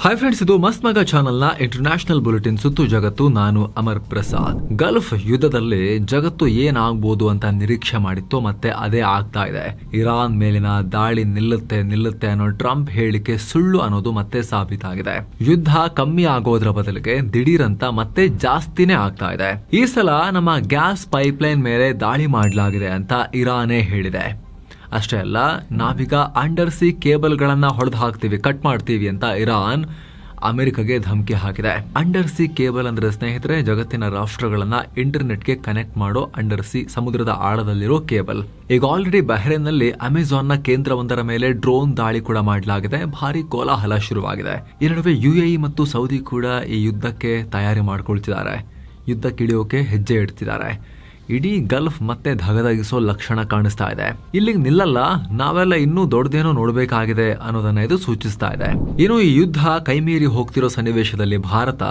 Hi friends, ಇದು ಮಸ್ತ್ ಮಗ ಚಾನೆಲ್ನ ಇಂಟರ್ನ್ಯಾಷನಲ್ ಬುಲೆಟಿನ್ ಸುತ್ತು ಜಗತ್ತು. ನಾನು ಅಮರ್ ಪ್ರಸಾದ್. ಗಲ್ಫ್ ಯುದ್ಧದಲ್ಲಿ ಜಗತ್ತು ಏನಾಗಬಹುದು ಅಂತ ನಿರೀಕ್ಷೆ ಮಾಡಿತ್ತು, ಮತ್ತೆ ಅದೇ ಆಗ್ತಾ ಇದೆ. ಇರಾನ್ ಮೇಲಿನ ದಾಳಿ ನಿಲ್ಲುತ್ತೆ ಅನ್ನೋ ಟ್ರಂಪ್ ಹೇಳಿಕೆ ಸುಳ್ಳು ಅನ್ನೋದು ಮತ್ತೆ ಸಾಬೀತಾಗಿದೆ. ಯುದ್ಧ ಕಮ್ಮಿ ಆಗೋದ್ರ ಬದಲಿಗೆ ದಿಢೀರಂತ ಮತ್ತೆ ಜಾಸ್ತಿನೇ ಆಗ್ತಾ ಇದೆ. ಈ ಸಲ ನಮ್ಮ ಗ್ಯಾಸ್ ಪೈಪ್ಲೈನ್ ಮೇಲೆ ದಾಳಿ ಮಾಡಲಾಗಿದೆ ಅಂತ ಇರಾನೇ ಹೇಳಿದೆ. ಅಷ್ಟೇ ಅಲ್ಲ, ನಾವೀಗ ಅಂಡರ್ ಸಿ ಕೇಬಲ್ಗಳನ್ನ ಹೊಡೆದು ಹಾಕ್ತೀವಿ, ಕಟ್ ಮಾಡ್ತೀವಿ ಅಂತ ಇರಾನ್ ಅಮೆರಿಕಗೆ ಧಮಕಿ ಹಾಕಿದೆ. ಅಂಡರ್ ಸಿ ಕೇಬಲ್ ಅಂದ್ರೆ ಸ್ನೇಹಿತರೆ, ಜಗತ್ತಿನ ರಾಷ್ಟ್ರಗಳನ್ನ ಇಂಟರ್ನೆಟ್ಗೆ ಕನೆಕ್ಟ್ ಮಾಡೋ ಅಂಡರ್ ಸಿ ಸಮುದ್ರದ ಆಳದಲ್ಲಿರೋ ಕೇಬಲ್. ಈಗ ಆಲ್ರೆಡಿ ಬಹ್ರೇನ್ ನಲ್ಲಿ ಅಮೆಜಾನ್ ನ ಕೇಂದ್ರವೊಂದರ ಮೇಲೆ ಡ್ರೋನ್ ದಾಳಿ ಕೂಡ ಮಾಡಲಾಗಿದೆ. ಭಾರಿ ಕೋಲಾಹಲ ಶುರುವಾಗಿದೆ. ಈ ನಡುವೆ UAE ಮತ್ತು ಸೌದಿ ಕೂಡ ಈ ಯುದ್ಧಕ್ಕೆ ತಯಾರಿ ಮಾಡ್ಕೊಳ್ತಿದ್ದಾರೆ. ಯುದ್ಧಕ್ಕಿಳಿಯೋಕೆ ಹೆಜ್ಜೆ ಇಡ್ತಿದ್ದಾರೆ. ಇಡೀ ಗಲ್ಫ್ ಮತ್ತೆ ಧಗಧಗಿಸೋ ಲಕ್ಷಣ ಕಾಣಿಸ್ತಾ ಇದೆ. ಇಲ್ಲಿಗೆ ನಿಲ್ಲಲ್ಲ, ನಾವೆಲ್ಲ ಇನ್ನೂ ದೊಡ್ಡದೇನೋ ನೋಡಬೇಕಾಗಿದೆ ಅನ್ನೋದನ್ನ ಇದು ಸೂಚಿಸ್ತಾ ಇದೆ. ಇನ್ನು ಈ ಯುದ್ಧ ಕೈಮೀರಿ ಹೋಗ್ತಿರೋ ಸನ್ನಿವೇಶದಲ್ಲಿ ಭಾರತ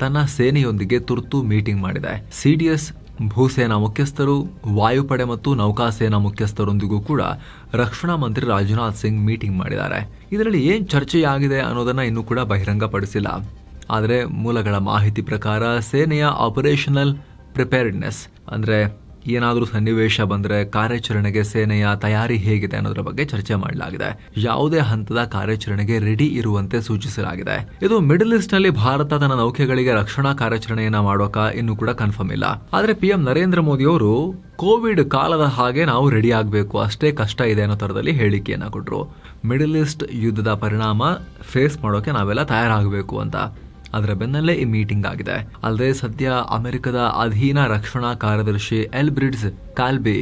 ತನ್ನ ಸೇನೆಯೊಂದಿಗೆ ತುರ್ತು ಮೀಟಿಂಗ್ ಮಾಡಿದೆ. CDS ಭೂಸೇನಾ ಮುಖ್ಯಸ್ಥರು, ವಾಯುಪಡೆ ಮತ್ತು ನೌಕಾಸೇನಾ ಮುಖ್ಯಸ್ಥರೊಂದಿಗೂ ಕೂಡ ರಕ್ಷಣಾ ಮಂತ್ರಿ ರಾಜನಾಥ್ ಸಿಂಗ್ ಮೀಟಿಂಗ್ ಮಾಡಿದ್ದಾರೆ. ಇದರಲ್ಲಿ ಏನ್ ಚರ್ಚೆಯಾಗಿದೆ ಅನ್ನೋದನ್ನ ಇನ್ನೂ ಕೂಡ ಬಹಿರಂಗಪಡಿಸಿಲ್ಲ. ಆದರೆ ಮೂಲಗಳ ಮಾಹಿತಿ ಪ್ರಕಾರ ಸೇನೆಯ ಆಪರೇಷನಲ್ ಪ್ರಿಪೇರ್ಡ್ನೆಸ್ ಅಂದ್ರೆ ಏನಾದರೂ ಸನ್ನಿವೇಶ ಬಂದ್ರೆ ಕಾರ್ಯಾಚರಣೆಗೆ ಸೇನೆಯ ತಯಾರಿ ಹೇಗಿದೆ ಅನ್ನೋದ್ರ ಬಗ್ಗೆ ಚರ್ಚೆ ಮಾಡಲಾಗಿದೆ. ಯಾವುದೇ ಹಂತದ ಕಾರ್ಯಾಚರಣೆಗೆ ರೆಡಿ ಇರುವಂತೆ ಸೂಚಿಸಲಾಗಿದೆ. ಇದು ಮಿಡಲ್ ಈಸ್ಟ್ ನಲ್ಲಿ ಭಾರತ ತನ್ನ ನೌಕೆಗಳಿಗೆ ರಕ್ಷಣಾ ಕಾರ್ಯಾಚರಣೆಯನ್ನ ಮಾಡೋಕ ಇನ್ನೂ ಕೂಡ ಕನ್ಫರ್ಮ್ ಇಲ್ಲ. ಆದ್ರೆ PM ನರೇಂದ್ರ ಮೋದಿ ಅವರು ಕೋವಿಡ್ ಕಾಲದ ಹಾಗೆ ನಾವು ರೆಡಿ ಆಗಬೇಕು, ಅಷ್ಟೇ ಕಷ್ಟ ಇದೆ ಅನ್ನೋ ತರದಲ್ಲಿ ಹೇಳಿಕೆಯನ್ನ ಕೊಟ್ಟರು. ಮಿಡಲ್ ಈಸ್ಟ್ ಯುದ್ಧದ ಪರಿಣಾಮ ಫೇಸ್ ಮಾಡೋಕೆ ನಾವೆಲ್ಲ ತಯಾರಾಗಬೇಕು ಅಂತ. ಅದರ ಬೆನ್ನಲ್ಲೇ ಈ ಮೀಟಿಂಗ್ ಆಗಿದೆ. ಅಲ್ಲದೆ ಸದ್ಯ ಅಮೆರಿಕದ ಅಧೀನ ರಕ್ಷಣಾ ಕಾರ್ಯದರ್ಶಿ ಎಲ್ಬ್ರಿಡ್ಜ್ ಕಾಲ್ಬಿ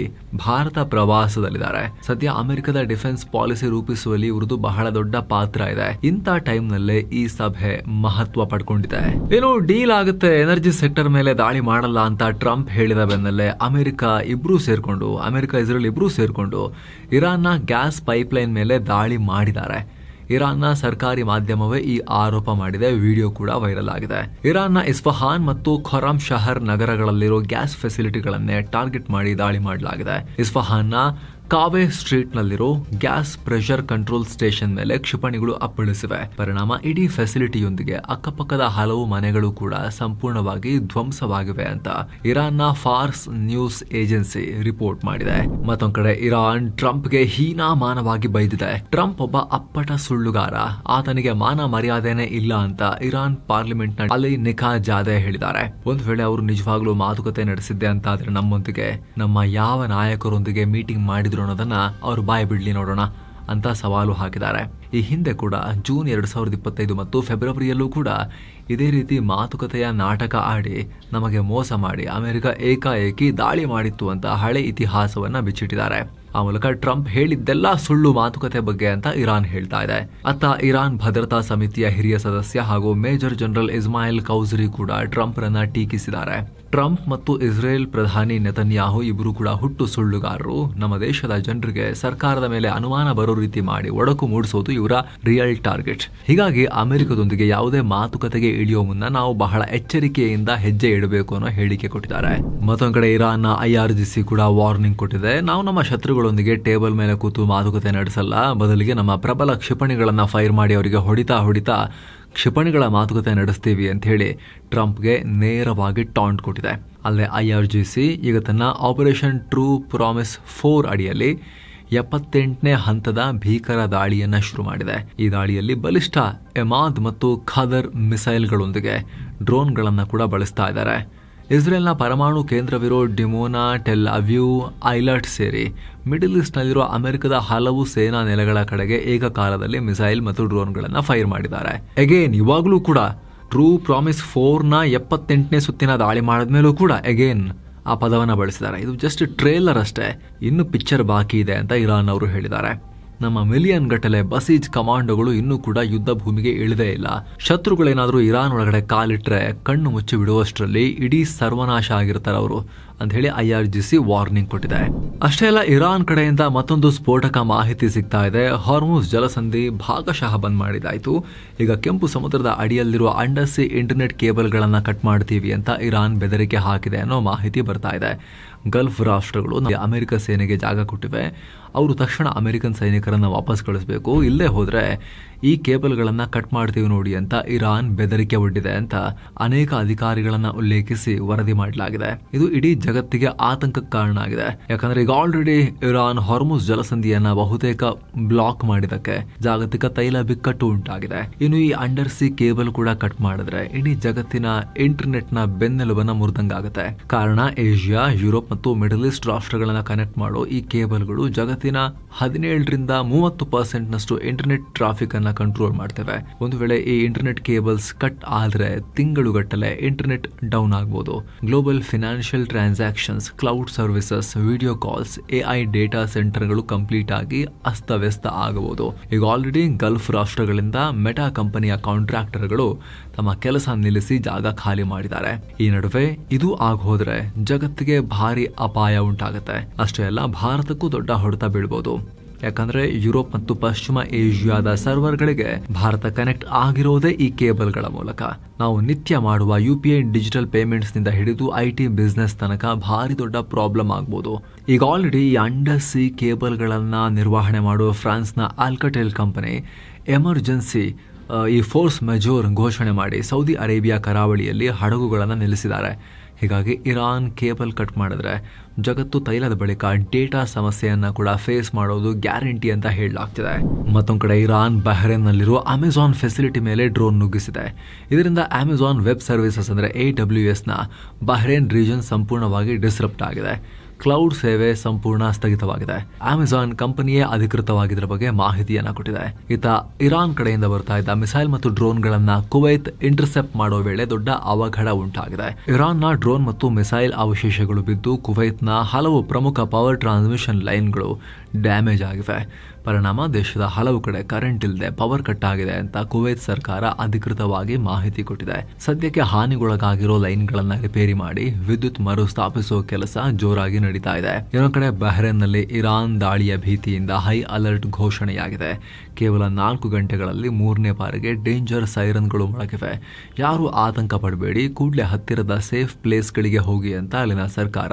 ಭಾರತ ಪ್ರವಾಸದಲ್ಲಿದ್ದಾರೆ. ಸದ್ಯ ಅಮೆರಿಕದ ಡಿಫೆನ್ಸ್ ಪಾಲಿಸಿ ರೂಪಿಸುವಲ್ಲಿ ಇವ್ರದ್ದು ಬಹಳ ದೊಡ್ಡ ಪಾತ್ರ ಇದೆ. ಇಂಥ ಟೈಮ್ ನಲ್ಲೇ ಈ ಸಭೆ ಮಹತ್ವ ಪಡ್ಕೊಂಡಿದೆ. ಏನು ಡೀಲ್ ಆಗುತ್ತೆ, ಎನರ್ಜಿ ಸೆಕ್ಟರ್ ಮೇಲೆ ದಾಳಿ ಮಾಡಲ್ಲ ಅಂತ ಟ್ರಂಪ್ ಹೇಳಿದ ಬೆನ್ನಲ್ಲೇ ಅಮೆರಿಕ ಇಸ್ರೇಲ್ ಇಬ್ರು ಸೇರ್ಕೊಂಡು ಇರಾನ್ನ ಗ್ಯಾಸ್ ಪೈಪ್ಲೈನ್ ಮೇಲೆ ದಾಳಿ ಮಾಡಿದ್ದಾರೆ. ಇರಾನ್ನ ಸರ್ಕಾರಿ ಮಾಧ್ಯಮವೇ ಈ ಆರೋಪ ಮಾಡಿದೆ. ವಿಡಿಯೋ ಕೂಡ ವೈರಲ್ ಆಗಿದೆ. ಇರಾನ್ನ ಇಸ್ಫಹಾನ್ ಮತ್ತು ಖೊರಾಮ್ ಶಹರ್ ನಗರಗಳಲ್ಲಿರೋ ಗ್ಯಾಸ್ ಫೆಸಿಲಿಟಿಗಳನ್ನೇ ಟಾರ್ಗೆಟ್ ಮಾಡಿ ದಾಳಿ ಮಾಡಲಾಗಿದೆ. ಇಸ್ಫಹಾನ್ನ ಕಾವೆ ಸ್ಟ್ರೀಟ್ ನಲ್ಲಿರೋ ಗ್ಯಾಸ್ ಪ್ರೆಷರ್ ಕಂಟ್ರೋಲ್ ಸ್ಟೇಷನ್ ಮೇಲೆ ಕ್ಷಿಪಣಿಗಳು ಅಪ್ಪಳಿಸಿವೆ. ಪರಿಣಾಮ ಇಡೀ ಫೆಸಿಲಿಟಿಯೊಂದಿಗೆ ಅಕ್ಕಪಕ್ಕದ ಹಲವು ಮನೆಗಳು ಕೂಡ ಸಂಪೂರ್ಣವಾಗಿ ಧ್ವಂಸವಾಗಿವೆ ಅಂತ ಇರಾನ್ನ ಫಾರ್ಸ್ ನ್ಯೂಸ್ ಏಜೆನ್ಸಿ ರಿಪೋರ್ಟ್ ಮಾಡಿದೆ. ಮತ್ತೊಂದ್ ಕಡೆ ಇರಾನ್ ಟ್ರಂಪ್ಗೆ ಹೀನಾಮಾನವಾಗಿ ಬೈದಿದೆ. ಟ್ರಂಪ್ ಒಬ್ಬ ಅಪ್ಪಟ ಸುಳ್ಳುಗಾರ, ಆತನಿಗೆ ಮಾನ ಮರ್ಯಾದೆನೇ ಇಲ್ಲ ಅಂತ ಇರಾನ್ ಪಾರ್ಲಿಮೆಂಟ್ ನ ಅಲಿ ನಿಖಾ ಜಾದೆ ಹೇಳಿದ್ದಾರೆ. ಒಂದ್ ವೇಳೆ ಅವರು ನಿಜವಾಗ್ಲೂ ಮಾತುಕತೆ ನಡೆಸಿದ್ದೆ ಅಂತ ಆದ್ರೆ ನಮ್ಮೊಂದಿಗೆ ನಮ್ಮ ಯಾವ ನಾಯಕರೊಂದಿಗೆ ಮೀಟಿಂಗ್ ಮಾಡಿದ್ರು ಅನ್ನೋದನ್ನ ಅವರು ಬಾಯಿ ಬಿಡ್ಲಿ ನೋಡೋಣ ಅಂತ ಸವಾಲು ಹಾಕಿದ್ದಾರೆ. ಈ ಹಿಂದೆ ಕೂಡ ಜೂನ್ 2025 ಮತ್ತು ಫೆಬ್ರವರಿಯಲ್ಲೂ ಕೂಡ ಇದೇ ರೀತಿ ಮಾತುಕತೆಯ ನಾಟಕ ಆಡಿ ನಮಗೆ ಮೋಸ ಮಾಡಿ ಅಮೆರಿಕ ಏಕಾಏಕಿ ದಾಳಿ ಮಾಡಿತ್ತು ಅಂತ ಹಳೆ ಇತಿಹಾಸವನ್ನ ಬಿಚ್ಚಿಟ್ಟಿದ್ದಾರೆ. ಆ ಮೂಲಕ ಟ್ರಂಪ್ ಹೇಳಿದ್ದೆಲ್ಲ ಸುಳ್ಳು ಮಾತುಕತೆ ಬಗ್ಗೆ ಅಂತ ಇರಾನ್ ಹೇಳ್ತಾ ಇದೆ. ಅತ್ತ ಇರಾನ್ ಭದ್ರತಾ ಸಮಿತಿಯ ಹಿರಿಯ ಸದಸ್ಯ ಹಾಗೂ ಮೇಜರ್ ಜನರಲ್ ಇಸ್ಮಾಯಿಲ್ ಕೌಸರಿ ಕೂಡ ಟ್ರಂಪ್ ರನ್ನ ಟೀಕಿಸಿದ್ದಾರೆ. ಟ್ರಂಪ್ ಮತ್ತು ಇಸ್ರೇಲ್ ಪ್ರಧಾನಿ ನೆತನ್ಯಾಹು ಇಬ್ಬರು ಕೂಡ ಹುಟ್ಟು ಸುಳ್ಳುಗಾರರು. ನಮ್ಮ ದೇಶದ ಜನರಿಗೆ ಸರ್ಕಾರದ ಮೇಲೆ ಅನುಮಾನ ಬರೋ ರೀತಿ ಮಾಡಿ ಒಡಕು ಮೂಡಿಸೋದು ಇವರ ರಿಯಲ್ ಟಾರ್ಗೆಟ್. ಹೀಗಾಗಿ ಅಮೆರಿಕದೊಂದಿಗೆ ಯಾವುದೇ ಮಾತುಕತೆಗೆ ಇಳಿಯೋ ಮುನ್ನ ನಾವು ಬಹಳ ಎಚ್ಚರಿಕೆಯಿಂದ ಹೆಜ್ಜೆ ಇಡಬೇಕು ಅನ್ನೋ ಹೇಳಿಕೆ ಕೊಟ್ಟಿದ್ದಾರೆ. ಮತ್ತೊಂದ್ ಕಡೆ ಇರಾನ್ನ IRGC ಕೂಡ ವಾರ್ನಿಂಗ್ ಕೊಟ್ಟಿದೆ. ನಾವು ನಮ್ಮ ಶತ್ರುಗಳೊಂದಿಗೆ ಟೇಬಲ್ ಮೇಲೆ ಕೂತು ಮಾತುಕತೆ ನಡೆಸಲ್ಲ, ಬದಲಿಗೆ ನಮ್ಮ ಪ್ರಬಲ ಕ್ಷಿಪಣಿಗಳನ್ನ ಫೈರ್ ಮಾಡಿ ಅವರಿಗೆ ಹೊಡಿತಾ ಕ್ಷಿಪಣಿಗಳ ಮಾತುಕತೆ ನಡೆಸ್ತೀವಿ ಅಂತ ಹೇಳಿ ಟ್ರಂಪ್ಗೆ ನೇರವಾಗಿ ಟಾಂಟ್ ಕೊಟ್ಟಿದೆ. ಅಲ್ಲದೆ IRGC ಈಗ ತನ್ನ ಆಪರೇಷನ್ ಟ್ರೂ ಪ್ರಾಮಿಸ್ 4 ಅಡಿಯಲ್ಲಿ 78ನೇ ಹಂತದ ಭೀಕರ ದಾಳಿಯನ್ನ ಶುರು ಮಾಡಿದೆ. ಈ ದಾಳಿಯಲ್ಲಿ ಬಲಿಷ್ಠ ಎಮಾದ್ ಮತ್ತು ಖದರ್ ಮಿಸೈಲ್ಗಳೊಂದಿಗೆ ಡ್ರೋನ್ಗಳನ್ನ ಕೂಡ ಬಳಸ್ತಾ ಇದ್ದಾರೆ. ಇಸ್ರೇಲ್ನ ಪರಮಾಣು ಕೇಂದ್ರವಿರೋ ಡಿಮೋನಾ, ಟೆಲ್ ಅವೀವ್, ಐಲಟ್ ಸೇರಿ ಮಿಡಲ್ ಈಸ್ಟ್ ನಲ್ಲಿರೋ ಅಮೆರಿಕದ ಹಲವು ಸೇನಾ ನೆಲೆಗಳ ಕಡೆಗೆ ಏಕಕಾಲದಲ್ಲಿ ಮಿಸೈಲ್ ಮತ್ತು ಡ್ರೋನ್ಗಳನ್ನ ಫೈರ್ ಮಾಡಿದ್ದಾರೆ. ಅಗೇನ್ ಇವಾಗಲೂ ಕೂಡ ಟ್ರೂ ಪ್ರಾಮಿಸ್ 4ನ 78ನೇ ಸುತ್ತಿನ ದಾಳಿ ಮಾಡಿದ್ಮೇಲೂ ಕೂಡ ಅಗೇನ್ ಆ ಪದವನ್ನ ಬಳಸಿದ್ದಾರೆ. ಇದು ಜಸ್ಟ್ ಟ್ರೇಲರ್ ಅಷ್ಟೇ, ಇನ್ನು ಪಿಕ್ಚರ್ ಬಾಕಿ ಇದೆ ಅಂತ ಇರಾನ್ ಅವರು ಹೇಳಿದ್ದಾರೆ. ನಮ್ಮ ಮಿಲಿಯನ್ ಗಟ್ಟಲೆ ಬಸೀಜ್ ಕಮಾಂಡೋಗಳು ಇನ್ನೂ ಕೂಡ ಯುದ್ಧ ಭೂಮಿಗೆ ಇಳಿದೇ ಇಲ್ಲ. ಶತ್ರುಗಳೇನಾದ್ರೂ ಇರಾನ್ ಒಳಗಡೆ ಕಾಲಿಟ್ರೆ ಕಣ್ಣು ಮುಚ್ಚಿ ಬಿಡುವಷ್ಟರಲ್ಲಿ ಇಡೀ ಸರ್ವನಾಶ ಆಗಿರ್ತಾರೆ ಅವರು. ಅಂತ ಹೇಳಿ IRGC ವಾರ್ನಿಂಗ್ ಕೊಟ್ಟಿದೆ. ಅಷ್ಟೇ ಅಲ್ಲ, ಇರಾನ್ ಕಡೆಯಿಂದ ಮತ್ತೊಂದು ಸ್ಫೋಟಕ ಮಾಹಿತಿ ಸಿಗ್ತಾ ಇದೆ. ಹಾರ್ಮುಜ್ ಜಲಸಂಧಿ ಭಾಗಶಃ ಬಂದ್ ಮಾಡಿದಾಯ್ತು. ಈಗ ಕೆಂಪು ಸಮುದ್ರದ ಅಡಿಯಲ್ಲಿರುವ ಅಂಡರ್ ಸಿ ಇಂಟರ್ನೆಟ್ ಕೇಬಲ್ಗಳನ್ನ ಕಟ್ ಮಾಡ್ತೀವಿ ಅಂತ ಇರಾನ್ ಬೆದರಿಕೆ ಹಾಕಿದೆ ಅನ್ನೋ ಮಾಹಿತಿ ಬರ್ತಾ ಇದೆ. ಗಲ್ಫ್ ರಾಷ್ಟ್ರಗಳು ಅಮೆರಿಕ ಸೇನೆಗೆ ಜಾಗ ಕೊಟ್ಟಿವೆ. ಅವರು ತಕ್ಷಣ ಅಮೆರಿಕನ್ ಸೈನಿಕರನ್ನ ವಾಪಸ್ ಕಳಿಸಬೇಕು, ಇಲ್ಲೇ ಹೋದ್ರೆ ಈ ಕೇಬಲ್ಗಳನ್ನ ಕಟ್ ಮಾಡ್ತೀವಿ ನೋಡಿ ಅಂತ ಇರಾನ್ ಬೆದರಿಕೆ ಒಡ್ಡಿದೆ ಅಂತ ಅನೇಕ ಅಧಿಕಾರಿಗಳನ್ನ ಉಲ್ಲೇಖಿಸಿ ವರದಿ ಮಾಡಲಾಗಿದೆ. ಇದು ಇಡೀ ಜಗತ್ತಿಗೆ ಆತಂಕಕ್ಕೆ ಕಾರಣ ಆಗಿದೆ. ಯಾಕಂದ್ರೆ ಈಗ ಆಲ್ರೆಡಿ ಇರಾನ್ ಹಾರ್ಮುಜ್ ಜಲಸಂಧಿಯನ್ನ ಬಹುತೇಕ ಬ್ಲಾಕ್ ಮಾಡಿದಕ್ಕೆ ಜಾಗತಿಕ ತೈಲ ಬಿಕ್ಕಟ್ಟು ಉಂಟಾಗಿದೆ. ಇನ್ನು ಈ ಅಂಡರ್ ಸಿ ಕೇಬಲ್ ಕೂಡ ಕಟ್ ಮಾಡಿದ್ರೆ ಇಡೀ ಜಗತ್ತಿನ ಇಂಟರ್ನೆಟ್ ನ ಬೆನ್ನೆಲುಬನ್ನ ಮುರಿದಂಗಾಗುತ್ತೆ. ಕಾರಣ ಏಷ್ಯಾ, ಯುರೋಪ್ ಮತ್ತು ಮಿಡಲ್ ಈಸ್ಟ್ ರಾಷ್ಟ್ರಗಳನ್ನ ಕನೆಕ್ಟ್ ಮಾಡೋ ಈ ಕೇಬಲ್ಗಳು ಜಗತ್ತಿನ 17ರಿಂದ 30% ನಷ್ಟು ಇಂಟರ್ನೆಟ್ ಟ್ರಾಫಿಕ್ ಅನ್ನ ಕಂಟ್ರೋಲ್ ಮಾಡ್ತೇವೆ. ಒಂದು ವೇಳೆ ಈ ಇಂಟರ್ನೆಟ್ ಕೇಬಲ್ಸ್ ಕಟ್ ಆದ್ರೆ ತಿಂಗಳುಗಟ್ಟಲೆ ಇಂಟರ್ನೆಟ್ ಡೌನ್ ಆಗಬಹುದು. Global financial transactions, cloud services, video calls, AI data ಸೆಂಟರ್ಗಳು ಕಂಪ್ಲೀಟ್ ಆಗಿ ಅಸ್ತವ್ಯಸ್ತ ಆಗಬಹುದು. ಈಗ ಆಲ್ರೆಡಿ ಗಲ್ಫ್ ರಾಷ್ಟ್ರಗಳಿಂದ ಮೆಟಾ ಕಂಪನಿಯ ಕಾಂಟ್ರಾಕ್ಟರ್ಗಳು ತಮ್ಮ ಕೆಲಸ ನಿಲ್ಲಿಸಿ ಜಾಗ ಖಾಲಿ ಮಾಡಿದ್ದಾರೆ. ಈ ನಡುವೆ ಇದು ಆಗೋದ್ರೆ ಜಗತ್ತಿಗೆ ಭಾರಿ ಅಪಾಯ ಉಂಟಾಗುತ್ತೆ. ಅಷ್ಟೇ ಅಲ್ಲ, ಭಾರತಕ್ಕೂ ದೊಡ್ಡ ಹೊಡೆತ ಬೀಳ್ಬೋದು. ಯಾಕಂದ್ರೆ ಯುರೋಪ್ ಮತ್ತು ಪಶ್ಚಿಮ ಏಷ್ಯಾದ ಸರ್ವರ್ಗಳಿಗೆ ಭಾರತ ಕನೆಕ್ಟ್ ಆಗಿರೋದೇ ಈ ಕೇಬಲ್ಗಳ ಮೂಲಕ. ನಾವು ನಿತ್ಯ ಮಾಡುವ UPI ಡಿಜಿಟಲ್ ಪೇಮೆಂಟ್ಸ್ ನಿಂದ ಹಿಡಿದು IT ಬಿಸ್ನೆಸ್ ತನಕ ಭಾರಿ ದೊಡ್ಡ ಪ್ರಾಬ್ಲಮ್ ಆಗ್ಬೋದು. ಈಗ ಆಲ್ರೆಡಿ ಈ ಅಂಡರ್ ಸಿ ಕೇಬಲ್ಗಳನ್ನ ನಿರ್ವಹಣೆ ಮಾಡುವ ಫ್ರಾನ್ಸ್ನ ಆಲ್ಕಟೆಲ್ ಕಂಪನಿ ಎಮರ್ಜೆನ್ಸಿ ಈ ಫೋರ್ಸ್ ಮೆಜೋರ್ ಘೋಷಣೆ ಮಾಡಿ ಸೌದಿ ಅರೇಬಿಯಾ ಕರಾವಳಿಯಲ್ಲಿ ಹಡಗುಗಳನ್ನು ನಿಲ್ಲಿಸಿದ್ದಾರೆ. ಹೀಗಾಗಿ ಇರಾನ್ ಕೇಬಲ್ ಕಟ್ ಮಾಡಿದ್ರೆ ಜಗತ್ತು ತೈಲದ ಬಳಿಕ ಡೇಟಾ ಸಮಸ್ಯೆಯನ್ನ ಕೂಡ ಫೇಸ್ ಮಾಡೋದು ಗ್ಯಾರಂಟಿ ಅಂತ ಹೇಳಲಾಗ್ತಿದೆ. ಮತ್ತೊಂದು ಕಡೆ ಇರಾನ್ ಬಹ್ರೇನ್ನಲ್ಲಿರುವ ಅಮೆಜಾನ್ ಫೆಸಿಲಿಟಿ ಮೇಲೆ ಡ್ರೋನ್ ನುಗ್ಗಿಸಿದೆ. ಇದರಿಂದ ಅಮೆಜಾನ್ ವೆಬ್ ಸರ್ವಿಸಸ್ ಅಂದರೆ AWS ನ ಬಹ್ರೇನ್ ರೀಜನ್ ಸಂಪೂರ್ಣವಾಗಿ ಡಿಸ್ರಪ್ಟ್ ಆಗಿದೆ. ಕ್ಲೌಡ್ ಸೇವೆ ಸಂಪೂರ್ಣ ಸ್ಥಗಿತವಾಗಿದೆ. ಅಮೆಜಾನ್ ಕಂಪನಿಯೇ ಅಧಿಕೃತವಾಗಿದ್ದರ ಬಗ್ಗೆ ಮಾಹಿತಿಯನ್ನ ಕೊಟ್ಟಿದೆ. ಇತ್ತ ಇರಾನ್ ಕಡೆಯಿಂದ ಬರ್ತಾ ಇದ್ದ ಮಿಸೈಲ್ ಮತ್ತು ಡ್ರೋನ್ಗಳನ್ನ ಕುವೈತ್ ಇಂಟರ್ಸೆಪ್ಟ್ ಮಾಡೋ ವೇಳೆ ದೊಡ್ಡ ಅವಘಡ ಉಂಟಾಗಿದೆ. ಇರಾನ್ನ ಡ್ರೋನ್ ಮತ್ತು ಮಿಸೈಲ್ ಅವಶೇಷಗಳು ಬಿದ್ದು ಕುವೈತ್ನ ಹಲವು ಪ್ರಮುಖ ಪವರ್ ಟ್ರಾನ್ಸ್ಮಿಷನ್ ಲೈನ್ಗಳು ಡ್ಯಾಮೇಜ್ ಆಗಿವೆ. ಪರಿಣಾಮ ದೇಶದ ಹಲವು ಕಡೆ ಕರೆಂಟ್ ಇಲ್ಲದೆ ಪವರ್ ಕಟ್ ಆಗಿದೆ ಅಂತ ಕುವೈತ್ ಸರ್ಕಾರ ಅಧಿಕೃತವಾಗಿ ಮಾಹಿತಿ ಕೊಟ್ಟಿದೆ. ಸದ್ಯಕ್ಕೆ ಹಾನಿಗೊಳಗಾಗಿರೋ ಲೈನ್ಗಳನ್ನ ರಿಪೇರಿ ಮಾಡಿ ವಿದ್ಯುತ್ ಮರುಸ್ಥಾಪಿಸುವ ಕೆಲಸ ಜೋರಾಗಿ ನಡೀತಾ ಇದೆ. ಇನ್ನೊಂದು ಕಡೆ ಬಹ್ರೇನ್ನಲ್ಲಿ ಇರಾನ್ ದಾಳಿಯ ಭೀತಿಯಿಂದ ಹೈ ಅಲರ್ಟ್ ಘೋಷಣೆಯಾಗಿದೆ. ಕೇವಲ 4 ಗಂಟೆಗಳಲ್ಲಿ 3ನೇ ಬಾರಿಗೆ ಡೇಂಜರ್ ಸೈರನ್ಗಳು ಮೊಳಗಿವೆ. ಯಾರು ಆತಂಕ ಪಡಬೇಡಿ, ಕೂಡಲೇ ಹತ್ತಿರದ ಸೇಫ್ ಪ್ಲೇಸ್ಗಳಿಗೆ ಹೋಗಿ ಅಂತ ಅಲ್ಲಿನ ಸರ್ಕಾರ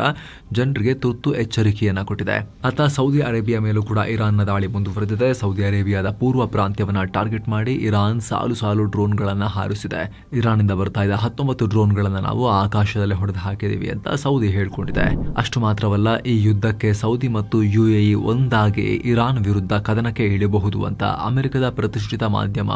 ಜನರಿಗೆ ತುರ್ತು ಎಚ್ಚರಿಕೆಯನ್ನ ಕೊಟ್ಟಿದೆ. ಅತ್ತ ಸೌದಿ ಅರೇಬಿಯಾ ಮೇಲೂ ಕೂಡ ಇರಾನ್ನ ದಾಳಿ ಮುಂದುವರೆದಿದೆ. ಸೌದಿ ಅರೇಬಿಯಾದ ಪೂರ್ವ ಪ್ರಾಂತ್ಯವನ್ನ ಟಾರ್ಗೆಟ್ ಮಾಡಿ ಇರಾನ್ ಸಾಲು ಡ್ರೋನ್ಗಳನ್ನ ಹಾರಿಸಿದೆ. ಇರಾನ್ನಿಂದ ಬರ್ತಾ ಇದ್ದ 19 ಡ್ರೋನ್ಗಳನ್ನ ನಾವು ಆಕಾಶದಲ್ಲಿ ಹೊಡೆದು ಹಾಕಿದೀವಿ ಅಂತ ಸೌದಿ ಹೇಳ್ಕೊಂಡಿದೆ. ಅಷ್ಟು ಮಾತ್ರವಲ್ಲ, ಈ ಯುದ್ಧಕ್ಕೆ ಸೌದಿ ಮತ್ತು UAE ಒಂದಾಗಿ ಇರಾನ್ ವಿರುದ್ಧ ಕದನಕ್ಕೆ ಇಳಿಯಬಹುದು ಅಂತ ಅಮೆರಿಕದ ಪ್ರತಿಷ್ಠಿತ ಮಾಧ್ಯಮ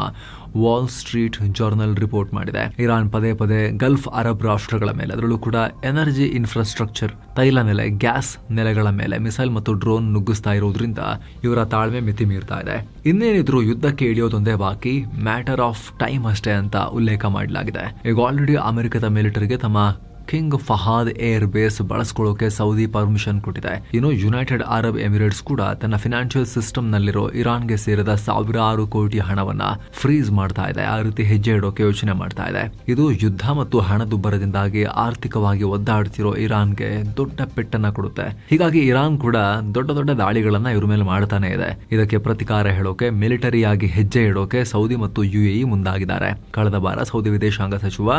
ವಾಲ್ ಸ್ಟ್ರೀಟ್ ಜರ್ನಲ್ ರಿಪೋರ್ಟ್ ಮಾಡಿದೆ. ಇರಾನ್ ಪದೇ ಪದೇ ಗಲ್ಫ್ ಅರಬ್ ರಾಷ್ಟ್ರಗಳ ಮೇಲೆ, ಅದರಲ್ಲೂ ಕೂಡ ಎನರ್ಜಿ ಇನ್ಫ್ರಾಸ್ಟ್ರಕ್ಚರ್, ತೈಲ ನೆಲೆ, ಗ್ಯಾಸ್ ನೆಲೆಗಳ ಮೇಲೆ ಮಿಸೈಲ್ ಮತ್ತು ಡ್ರೋನ್ ನುಗ್ಗಿಸ್ತಾ ಇರೋದ್ರಿಂದ ಇವರ ತಾಳ್ಮೆ ಮಿತಿ ಮೀರ್ತಾ ಇದೆ. ಇನ್ನೇನಿದ್ರು ಯುದ್ಧಕ್ಕೆ ಇಳಿಯೋದೊಂದೇ ಬಾಕಿ, ಮ್ಯಾಟರ್ ಆಫ್ ಟೈಮ್ ಅಷ್ಟೇ ಅಂತ ಉಲ್ಲೇಖ ಮಾಡಲಾಗಿದೆ. ಈಗ ಆಲ್ರೆಡಿ ಅಮೆರಿಕದ ಮಿಲಿಟರಿಗೆ ತಮ್ಮ ಕಿಂಗ್ ಫಹಾದ್ ಏರ್ ಬೇಸ್ ಬಳಸ್ಕೊಳ್ಳೋಕೆ ಸೌದಿ ಪರ್ಮಿಷನ್ ಕೊಟ್ಟಿದೆ. ಇನ್ನು ಯುನೈಟೆಡ್ ಅರಬ್ ಎಮಿರೇಟ್ಸ್ ಕೂಡ ತನ್ನ ಫಿನಾನ್ಷಿಯಲ್ ಸಿಸ್ಟಮ್ ನಲ್ಲಿರೋ ಇರಾನ್ಗೆ ಸೇರಿದ ಸಾವಿರಾರು ಕೋಟಿ ಹಣವನ್ನ ಫ್ರೀಸ್ ಮಾಡ್ತಾ ಇದೆ. ಆ ರೀತಿ ಹೆಜ್ಜೆ ಇಡೋಕೆ ಯೋಚನೆ ಮಾಡ್ತಾ ಇದೆ. ಇದು ಯುದ್ಧ ಮತ್ತು ಹಣದುಬ್ಬರದಿಂದಾಗಿ ಆರ್ಥಿಕವಾಗಿ ಒದ್ದಾಡ್ತಿರೋ ಇರಾನ್ಗೆ ದೊಡ್ಡ ಪೆಟ್ಟನ್ನ ಕೊಡುತ್ತೆ. ಹೀಗಾಗಿ ಇರಾನ್ ಕೂಡ ದೊಡ್ಡ ದಾಳಿಗಳನ್ನ ಇವ್ರ ಮೇಲೆ ಮಾಡ್ತಾನೆ ಇದೆ. ಇದಕ್ಕೆ ಪ್ರತಿಕಾರ ಹೇಳೋಕೆ, ಮಿಲಿಟರಿಯಾಗಿ ಹೆಜ್ಜೆ ಇಡೋಕೆ ಸೌದಿ ಮತ್ತು UAE ಮುಂದಾಗಿದ್ದಾರೆ. ಕಳೆದ ವಾರ ಸೌದಿ ವಿದೇಶಾಂಗ ಸಚಿವ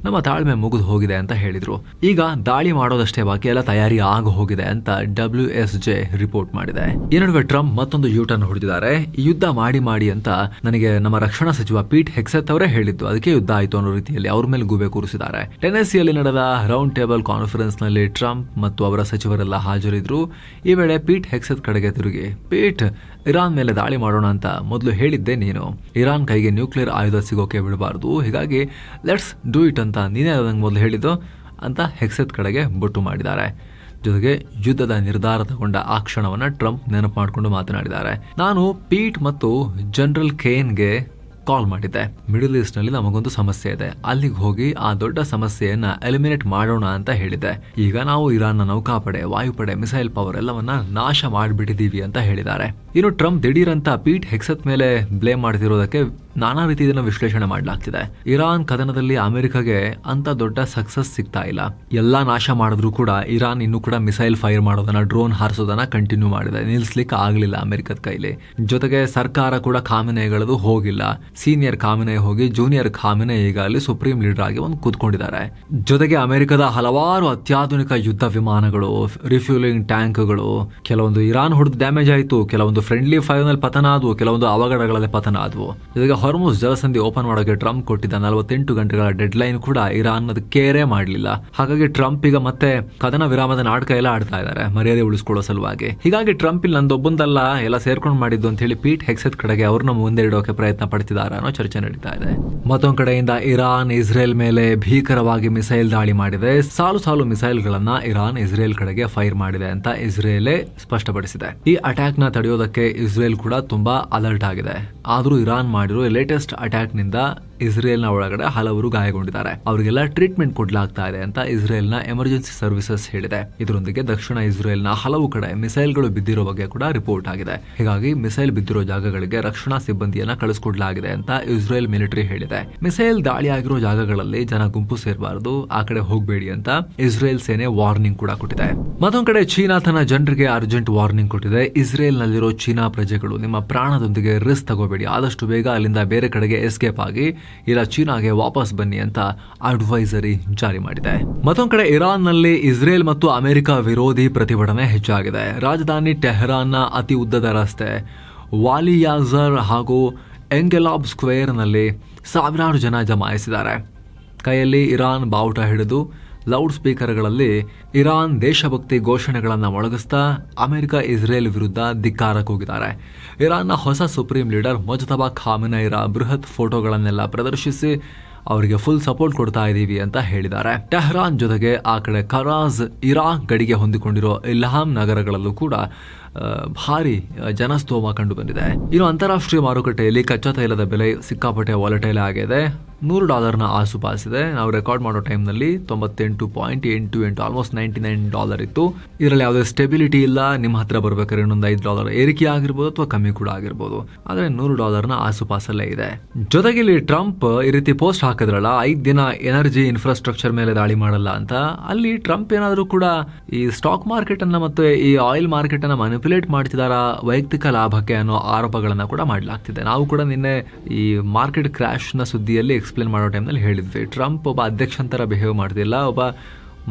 ನಮ್ಮ ತಾಳ್ಮೆ ಮುಗಿದು ಹೋಗಿದೆ ಅಂತ ಹೇಳಿದ್ರು. ಈಗ ದಾಳಿ ಮಾಡೋದಷ್ಟೇ ಬಾಕಿ, ಎಲ್ಲ ತಯಾರಿ ಆಗ ಹೋಗಿದೆ ಅಂತ WSJ ರಿಪೋರ್ಟ್ ಮಾಡಿದೆ. ಈ ನಡುವೆ ಟ್ರಂಪ್ ಮತ್ತೊಂದು ಯೂಟರ್ನ್ ಹೊಡೆದಿದ್ದಾರೆ. ಈ ಯುದ್ಧ ಮಾಡಿ ಅಂತ ನನಗೆ ನಮ್ಮ ರಕ್ಷಣಾ ಸಚಿವ ಪೀಟ್ ಹೆಕ್ಸೆತ್ ಅವರೇ ಹೇಳಿದ್ದು, ಅದಕ್ಕೆ ಯುದ್ಧ ಆಯ್ತು ಅನ್ನೋ ರೀತಿಯಲ್ಲಿ ಅವ್ರ ಮೇಲೆ ಗೂಬೆ ಕೂರಿಸಿದ್ದಾರೆ. ಟೆನೆಸಿಯಲ್ಲಿ ನಡೆದ ರೌಂಡ್ ಟೇಬಲ್ ಕಾನ್ಫರೆನ್ಸ್ ನಲ್ಲಿ ಟ್ರಂಪ್ ಮತ್ತು ಅವರ ಸಚಿವರೆಲ್ಲ ಹಾಜರಿದ್ರು. ಈ ವೇಳೆ ಪೀಟ್ ಹೆಕ್ಸೆತ್ ಕಡೆಗೆ ತಿರುಗಿ, ಪೀಟ್, ಇರಾನ್ ಮೇಲೆ ದಾಳಿ ಮಾಡೋಣ ಅಂತ ಮೊದಲು ಹೇಳಿದ್ದೆ ನೀನು. ಇರಾನ್ ಕೈಗೆ ನ್ಯೂಕ್ಲಿಯರ್ ಆಯುಧ ಸಿಗೋಕೆ ಬಿಡಬಾರ್ದು, ಹೀಗಾಗಿ ಲೆಟ್ಸ್ ಡೂ ಇಟ್ ಅಂತ ನೀನೇ ಅದನ್ನು ಮೊದಲು ಹೇಳಿದ್ದು ಅಂತ ಹೆಕ್ಸೆತ್ ಕಡೆಗೆ ಬೊಟ್ಟು ಮಾಡಿದ್ದಾರೆ. ಜೊತೆಗೆ ಯುದ್ಧದ ನಿರ್ಧಾರ ತಗೊಂಡ ಆ ಕ್ಷಣವನ್ನ ಟ್ರಂಪ್ ನೆನಪು ಮಾಡಿಕೊಂಡು ಮಾತನಾಡಿದ್ದಾರೆ. ನಾನು ಪೀಟ್ ಮತ್ತು ಜನರಲ್ ಕೇನ್ಗೆ ಕಾಲ್ ಮಾಡಿದ್ದೆ. ಮಿಡಲ್ ಈಸ್ಟ್ ನಲ್ಲಿ ನಮಗೊಂದು ಸಮಸ್ಯೆ ಇದೆ, ಅಲ್ಲಿಗೆ ಹೋಗಿ ಆ ದೊಡ್ಡ ಸಮಸ್ಯೆಯನ್ನ ಎಲಿಮಿನೇಟ್ ಮಾಡೋಣ ಅಂತ ಹೇಳಿದೆ. ಈಗ ನಾವು ಇರಾನ್ನ ನೌಕಾಪಡೆ, ವಾಯುಪಡೆ, ಮಿಸೈಲ್ ಪವರ್ ಎಲ್ಲವನ್ನ ನಾಶ ಮಾಡಿಬಿಟ್ಟಿದೀವಿ ಅಂತ ಹೇಳಿದ್ದಾರೆ. ಇನ್ನು ಟ್ರಂಪ್ ದಿಢೀರಂತ ಪೀಟ್ ಹೆಕ್ಸೆತ್ ಮೇಲೆ ಬ್ಲೇಮ್ ಮಾಡ್ತಿರೋದಕ್ಕೆ ನಾನಾ ರೀತಿ ಇದನ್ನ ವಿಶ್ಲೇಷಣೆ ಮಾಡಲಾಗ್ತಿದೆ. ಇರಾನ್ ಕದನದಲ್ಲಿ ಅಮೆರಿಕಾಗೆ ಅಂತ ದೊಡ್ಡ ಸಕ್ಸಸ್ ಸಿಗ್ತಾ ಇಲ್ಲ. ಎಲ್ಲಾ ನಾಶ ಮಾಡಿದ್ರು ಕೂಡ ಇರಾನ್ ಇನ್ನೂ ಕೂಡ ಮಿಸೈಲ್ ಫೈರ್ ಮಾಡೋದನ್ನ, ಡ್ರೋನ್ ಹಾರಿಸೋದನ್ನ ಕಂಟಿನ್ಯೂ ಮಾಡಿದೆ. ನಿಲ್ಸ್ಲಿಕ್ಕೆ ಆಗ್ಲಿಲ್ಲ ಅಮೆರಿಕದ ಕೈಲಿ. ಜೊತೆಗೆ ಸರ್ಕಾರ ಕೂಡ ಖಾಮಿನೆಗಳದು ಹೋಗಿಲ್ಲ. ಸೀನಿಯರ್ ಖಾಮಿನೆ ಹೋಗಿ ಜೂನಿಯರ್ ಖಾಮಿನೆ ಈಗ ಅಲ್ಲಿ ಸುಪ್ರೀಂ ಲೀಡರ್ ಆಗಿ ಒಂದು ಕೂತ್ಕೊಂಡಿದ್ದಾರೆ. ಜೊತೆಗೆ ಅಮೆರಿಕದ ಹಲವಾರು ಅತ್ಯಾಧುನಿಕ ಯುದ್ಧ ವಿಮಾನಗಳು, ರಿಫ್ಯೂಲಿಂಗ್ ಟ್ಯಾಂಕ್ಗಳು, ಕೆಲವೊಂದು ಇರಾನ್ ಹೊಡೆದು ಡ್ಯಾಮೇಜ್ ಆಯಿತು, ಕೆಲವೊಂದು ಫ್ರೆಂಡ್ಲಿ ಫೈರ್ ನಲ್ಲಿ ಪತನ ಆದವು, ಕೆಲವೊಂದು ಅವಘಡಗಳಲ್ಲಿ ಪತನ ಆದವು. ಜೊತೆಗೆ ಹೊರ್ಮುಜ್ ಜಲಸಂಧಿ ಓಪನ್ ಮಾಡೋಕೆ ಟ್ರಂಪ್ ಕೊಟ್ಟಿದ್ದ 48 ಗಂಟೆಗಳ ಡೆಡ್ ಲೈನ್ ಕೂಡ ಇರಾನ್ ಅದು ಕೇರೇ ಮಾಡಲಿಲ್ಲ. ಹಾಗಾಗಿ ಟ್ರಂಪ್ ಈಗ ಮತ್ತೆ ಕದನ ವಿರಾಮದ ನಾಟಕ ಎಲ್ಲ ಆಡ್ತಾ ಇದ್ದಾರೆ ಮರ್ಯಾದೆ ಉಳಿಸ್ಕೊಳ್ಳೋ ಸಲುವಾಗಿ. ಹೀಗಾಗಿ ಟ್ರಂಪ್ ಇಲ್ಲಿ ನಂದೊಬ್ಬಂದಲ್ಲ ಎಲ್ಲ ಸೇರ್ಕೊಂಡು ಮಾಡಿದ್ದು ಅಂತ ಹೇಳಿ ಪೀಟ್ ಹೆಕ್ಸೆತ್ ಕಡೆಗೆ ಅವ್ರನ್ನ ಮುಂದೆ ಇಡೋಕೆ ಪ್ರಯತ್ನ ಪಡ್ತಿದ್ದಾರೆ ಅನ್ನೋ ಚರ್ಚೆ ನಡೀತಾ ಇದೆ. ಮತ್ತೊಂದು ಕಡೆಯಿಂದ ಇರಾನ್ ಇಸ್ರೇಲ್ ಮೇಲೆ ಭೀಕರವಾಗಿ ಮಿಸೈಲ್ ದಾಳಿ ಮಾಡಿದೆ. ಸಾಲು ಮಿಸೈಲ್ಗಳನ್ನ ಇರಾನ್ ಇಸ್ರೇಲ್ ಕಡೆಗೆ ಫೈರ್ ಮಾಡಿದೆ ಅಂತ ಇಸ್ರೇಲೇ ಸ್ಪಷ್ಟಪಡಿಸಿದೆ. ಈ ಅಟ್ಯಾಕ್ ನ ತಡೆಯೋದಕ್ಕೆ ಇಸ್ರೇಲ್ ಕೂಡ ತುಂಬಾ ಅಲರ್ಟ್ ಆಗಿದೆ. ಆದ್ರೂ ಇರಾನ್ ಮಾಡಿರೋ ಲೇಟೆಸ್ಟ್ ಅಟ್ಯಾಕ್ ನಿಂದ ಇಸ್ರೇಲ್ನ ಒಳಗಡೆ ಹಲವರು ಗಾಯಗೊಂಡಿದ್ದಾರೆ. ಅವರಿಗೆಲ್ಲ ಟ್ರೀಟ್ಮೆಂಟ್ ಕೊಡ್ಲಾಗ್ತಾ ಇದೆ ಅಂತ ಇಸ್ರೇಲ್ನ ಎಮರ್ಜೆನ್ಸಿ ಸರ್ವಿಸಸ್ ಹೇಳಿದೆ. ಇದರೊಂದಿಗೆ ದಕ್ಷಿಣ ಇಸ್ರೇಲ್ನ ಹಲವು ಕಡೆ ಮಿಸೈಲ್ಗಳು ಬಿದ್ದಿರೋ ಬಗ್ಗೆ ಕೂಡ ರಿಪೋರ್ಟ್ ಆಗಿದೆ. ಹೀಗಾಗಿ ಮಿಸೈಲ್ ಬಿದ್ದಿರೋ ಜಾಗಗಳಿಗೆ ರಕ್ಷಣಾ ಸಿಬ್ಬಂದಿಯನ್ನ ಕಳಿಸ್ಕೊಡ್ಲಾಗಿದೆ ಅಂತ ಇಸ್ರೇಲ್ ಮಿಲಿಟರಿ ಹೇಳಿದೆ. ಮಿಸೈಲ್ ದಾಳಿ ಆಗಿರೋ ಜಾಗಗಳಲ್ಲಿ ಜನ ಗುಂಪು ಸೇರಬಾರದು, ಆ ಕಡೆ ಹೋಗಬೇಡಿ ಅಂತ ಇಸ್ರೇಲ್ ಸೇನೆ ವಾರ್ನಿಂಗ್ ಕೂಡ ಕೊಟ್ಟಿದೆ. ಮತ್ತೊಂದು ಕಡೆ ಚೀನಾ ತನ್ನ ಜನರಿಗೆ ಅರ್ಜೆಂಟ್ ವಾರ್ನಿಂಗ್ ಕೊಟ್ಟಿದೆ. ಇಸ್ರೇಲ್ ನಲ್ಲಿರೋ ಚೀನಾ ಪ್ರಜೆಗಳು ನಿಮ್ಮ ಪ್ರಾಣದೊಂದಿಗೆ ರಿಸ್ಕ್ ತಗೋಬೇಡಿ, ಆದಷ್ಟು ಬೇಗ ಅಲ್ಲಿಂದ ಬೇರೆ ಕಡೆಗೆ ಎಸ್ಕೇಪ್ ಆಗಿ ಇಲ್ಲ ಚೀನಾಗೆ ವಾಪಸ್ ಬನ್ನಿ ಅಂತ ಅಡ್ವೈಸರಿ ಜಾರಿ ಮಾಡಿದೆ. ಮತ್ತೊಂದು ಕಡೆ ಇರಾನ್ ನಲ್ಲಿ ಇಸ್ರೇಲ್ ಮತ್ತು ಅಮೆರಿಕ ವಿರೋಧಿ ಪ್ರತಿಭಟನೆ ಹೆಚ್ಚಾಗಿದೆ. ರಾಜಧಾನಿ ಟೆಹರಾನ್ನ ಅತಿ ಉದ್ದದ ರಸ್ತೆ ವಾಲಿಯಾಜರ್ ಹಾಗೂ ಎಂಗೆಲಾಬ್ ಸ್ಕ್ವೇರ್ ನಲ್ಲಿ ಸಾವಿರಾರು ಜನ ಜಮಾಯಿಸಿದ್ದಾರೆ. ಕೈಯಲ್ಲಿ ಇರಾನ್ ಬಾವುಟ ಹಿಡಿದು ಲೌಡ್ ಸ್ಪೀಕರ್ಗಳಲ್ಲಿ ಇರಾನ್ ದೇಶಭಕ್ತಿ ಘೋಷಣೆಗಳನ್ನು ಮೊಳಗಿಸ್ತಾ ಅಮೆರಿಕ ಇಸ್ರೇಲ್ ವಿರುದ್ಧ ಧಿಕ್ಕಾರಕ್ಕೆ ಹೋಗಿದ್ದಾರೆ. ಇರಾನ್ನ ಹೊಸ ಸುಪ್ರೀಂ ಲೀಡರ್ ಮೊಜ್ತಬಾ ಖಾಮಿನೈರ ಬೃಹತ್ ಫೋಟೋಗಳನ್ನೆಲ್ಲ ಪ್ರದರ್ಶಿಸಿ ಅವರಿಗೆ ಫುಲ್ ಸಪೋರ್ಟ್ ಕೊಡ್ತಾ ಇದ್ದೀವಿ ಅಂತ ಹೇಳಿದ್ದಾರೆ. ಟೆಹರಾನ್ ಜೊತೆಗೆ ಆ ಕಡೆ ಕರಾಜ್, ಇರಾಕ್ ಗಡಿಗೆ ಹೊಂದಿಕೊಂಡಿರೋ ಇಲ್ಹಾಮ್ ನಗರಗಳಲ್ಲೂ ಕೂಡ ಭಾರಿ ಜನಸ್ತೋಮ ಕಂಡು ಬಂದಿದೆ. ಇನ್ನು ಅಂತಾರಾಷ್ಟ್ರೀಯ ಮಾರುಕಟ್ಟೆಯಲ್ಲಿ ಕಚ್ಚಾ ತೈಲದ ಬೆಲೆ ಸಿಕ್ಕಾಪಟ್ಟೆ ವಾಲಟೈಲ್ ಆಗಿದೆ. $100 ಆಸುಪಾಸಿದೆ. ನಾವು ರೆಕಾರ್ಡ್ ಮಾಡೋ ಟೈಮ್ನಲ್ಲಿ 98.88 ಆಲ್ಮೋಸ್ಟ್ $99 ಇತ್ತು. ಇದರಲ್ಲಿ ಯಾವುದೇ ಸ್ಟೆಬಿಲಿಟಿ ಇಲ್ಲ. ನಿಮ್ಮ ಹತ್ರ ಬರ್ಬೇಕಾದ್ರೆ ಇನ್ನೊಂದು $5 ಏರಿಕೆ ಆಗಿರ್ಬೋದು ಅಥವಾ ಕಮ್ಮಿ ಕೂಡ ಆಗಿರ್ಬೋದು. ಆದರೆ $100 ಆಸುಪಾಸಲ್ಲೇ ಇದೆ. ಜೊತೆಗೆ ಇಲ್ಲಿ ಟ್ರಂಪ್ ಈ ರೀತಿ ಪೋಸ್ಟ್ ಹಾಕಿದ್ರಲ್ಲ, 5 ದಿನ ಎನರ್ಜಿ ಇನ್ಫ್ರಾಸ್ಟ್ರಕ್ಚರ್ ಮೇಲೆ ದಾಳಿ ಮಾಡಲ್ಲ ಅಂತ. ಅಲ್ಲಿ ಟ್ರಂಪ್ ಏನಾದರೂ ಕೂಡ ಈ ಸ್ಟಾಕ್ ಮಾರ್ಕೆಟ್ ಅನ್ನ ಮತ್ತು ಈ ಆಯಿಲ್ ಮಾರ್ಕೆಟ್ ಅನ್ನ ಮ್ಯಾನಿಪುಲೇಟ್ ಮಾಡ್ತಿದಾರ ವೈಯಕ್ತಿಕ ಲಾಭಕ್ಕೆ ಅನ್ನೋ ಆರೋಪಗಳನ್ನ ಕೂಡ ಮಾಡಲಾಗ್ತಿದೆ. ನಾವು ಕೂಡ ನಿನ್ನೆ ಈ ಮಾರ್ಕೆಟ್ ಕ್ರ್ಯಾಶ್ ನ ಸುದ್ದಿಯಲ್ಲಿ ಎಕ್ಸ್ಪ್ಲೇನ್ ಮಾಡೋ ಟೈಮ್ನಲ್ಲಿ ಹೇಳಿದ್ವಿ, ಟ್ರಂಪ್ ಒಬ್ಬ ಅಧ್ಯಕ್ಷನ ಥರ ಬಿಹೇವ್ ಮಾಡ್ತಿಲ್ಲ, ಒಬ್ಬ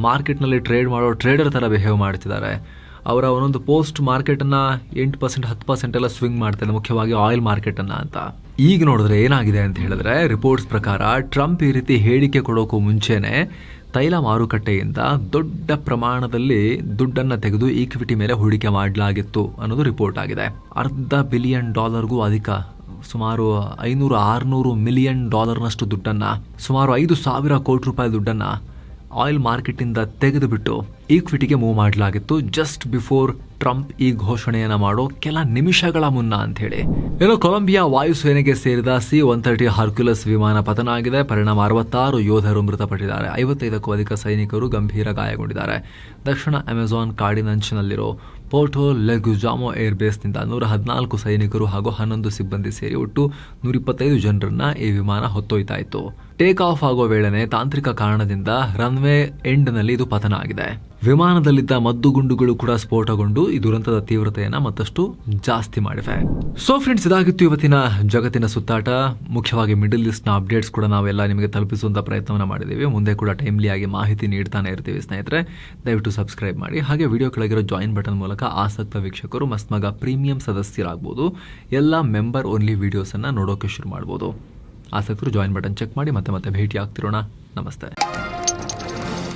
ಮಾರ್ಕೆಟ್ನಲ್ಲಿ ಟ್ರೇಡ್ ಮಾಡೋ ಟ್ರೇಡರ್ ಥರ ಬಿಹೇವ್ ಮಾಡ್ತಿದ್ದಾರೆ. ಅವರ ಒಂದೊಂದು ಪೋಸ್ಟ್ ಮಾರ್ಕೆಟನ್ನು 8% 10% ಎಲ್ಲ ಸ್ವಿಂಗ್ ಮಾಡ್ತಾರೆ, ಮುಖ್ಯವಾಗಿ ಆಯಿಲ್ ಮಾರ್ಕೆಟನ್ನು ಅಂತ. ಈಗ ನೋಡಿದ್ರೆ ಏನಾಗಿದೆ ಅಂತ ಹೇಳಿದ್ರೆ, ರಿಪೋರ್ಟ್ಸ್ ಪ್ರಕಾರ ಟ್ರಂಪ್ ಈ ರೀತಿ ಹೇಳಿಕೆ ಕೊಡೋಕ್ಕೂ ಮುಂಚೆನೆ ತೈಲ ಮಾರುಕಟ್ಟೆಯಿಂದ ದೊಡ್ಡ ಪ್ರಮಾಣದಲ್ಲಿ ದುಡ್ಡನ್ನು ತೆಗೆದು ಈಕ್ವಿಟಿ ಮೇಲೆ ಹೂಡಿಕೆ ಮಾಡಲಾಗಿತ್ತು ಅನ್ನೋದು ರಿಪೋರ್ಟ್ ಆಗಿದೆ. $500 ಬಿಲಿಯನ್ ಅಧಿಕ, ಸುಮಾರು 500-600 ಮಿಲಿಯನ್ ಡಾಲರ್ನಷ್ಟು ದುಡ್ಡನ್ನು, ಸುಮಾರು 5,000 ಕೋಟಿ ರೂಪಾಯಿ ದುಡ್ಡನ್ನು ಆಯಿಲ್ ಮಾರ್ಕೆಟಿಂದ ತೆಗೆದುಬಿಟ್ಟು ಈಕ್ವಿಟಿಗೆ ಮೂವ್ ಮಾಡಲಾಗಿತ್ತು ಜಸ್ಟ್ ಬಿಫೋರ್ ಟ್ರಂಪ್ ಈ ಘೋಷಣೆಯನ್ನು ಮಾಡೋ ಕೆಲ ನಿಮಿಷಗಳ ಮುನ್ನ ಅಂತ ಹೇಳಿ. ಇನ್ನು ಕೊಲಂಬಿಯಾ ವಾಯುಸೇನೆಗೆ ಸೇರಿದ C-130 ಹರ್ಕ್ಯುಲಸ್ ವಿಮಾನ ಪತನ ಆಗಿದೆ. ಪರಿಣಾಮ 66 ಯೋಧರು ಮೃತಪಟ್ಟಿದ್ದಾರೆ. 55ಕ್ಕೂ ಅಧಿಕ ಸೈನಿಕರು ಗಂಭೀರ ಗಾಯಗೊಂಡಿದ್ದಾರೆ. ದಕ್ಷಿಣ ಅಮೆಜಾನ್ ಕಾಡಿನಂಚಿನಲ್ಲಿರೋ ಪೋರ್ಟೋ ಲೆಗುಜಾಮೋ ಏರ್ಬೇಸ್ನಿಂದ 114 ಸೈನಿಕರು ಹಾಗೂ 11 ಸಿಬ್ಬಂದಿ ಸೇರಿ ಒಟ್ಟು 125 ಜನರನ್ನ ಈ ವಿಮಾನ ಹೊತ್ತೊಯ್ತಾ ಇತ್ತು. ಟೇಕ್ ಆಫ್ ಆಗೋ ವೇಳೆನೆ ತಾಂತ್ರಿಕ ಕಾರಣದಿಂದ ರನ್ವೇ ಎಂಡ್ನಲ್ಲಿ ಇದು ಪತನ ಆಗಿದೆ. ವಿಮಾನದಲ್ಲಿದ್ದ ಮದ್ದುಗುಂಡುಗಳು ಕೂಡ ಸ್ಫೋಟಗೊಂಡು ಈ ದುರಂತದ ತೀವ್ರತೆಯನ್ನ ಮತ್ತಷ್ಟು ಜಾಸ್ತಿ ಮಾಡಿವೆ. ಸೊ ಫ್ರೆಂಡ್ಸ್, ಇದಾಗಿತ್ತು ಇವತ್ತಿನ ಜಗತ್ತಿನ ಸುತ್ತಾಟ. ಮುಖ್ಯವಾಗಿ ಮಿಡಲ್ ಈಸ್ಟ್ ನ ಅಪ್ಡೇಟ್ಸ್ ಕೂಡ ನಾವೆಲ್ಲ ನಿಮಗೆ ತಲುಪಿಸುವಂತ ಪ್ರಯತ್ನವನ್ನ ಮಾಡಿದ್ದೀವಿ. ಮುಂದೆ ಕೂಡ ಟೈಮ್ಲಿ ಆಗಿ ಮಾಹಿತಿ ನೀಡ್ತಾನೆ ಇರ್ತೀವಿ ಸ್ನೇಹಿತರೆ. ದಯವಿಟ್ಟು ಸಬ್ಸ್ಕ್ರೈಬ್ ಮಾಡಿ. ಹಾಗೆ ವಿಡಿಯೋ ಕೆಳಗಿರೋ ಜಾಯಿನ್ ಬಟನ್ ಮೂಲಕ ಆಸಕ್ತ ವೀಕ್ಷಕರು ಮಸ್ತ್ಮಗ ಪ್ರೀಮಿಯಂ ಸದಸ್ಯರಾಗಬಹುದು. ಎಲ್ಲ ಮೆಂಬರ್ ಓನ್ಲಿ ವಿಡಿಯೋಸ್ ಅನ್ನ ನೋಡೋಕೆ ಶುರು ಮಾಡಬಹುದು. ಆಸಕ್ತರು ಜಾಯಿನ್ ಬಟನ್ ಚೆಕ್ ಮಾಡಿ ಮತ್ತೆ ಭೇಟಿ ಆಗ್ತಿರೋಣ. ನಮಸ್ತೆ.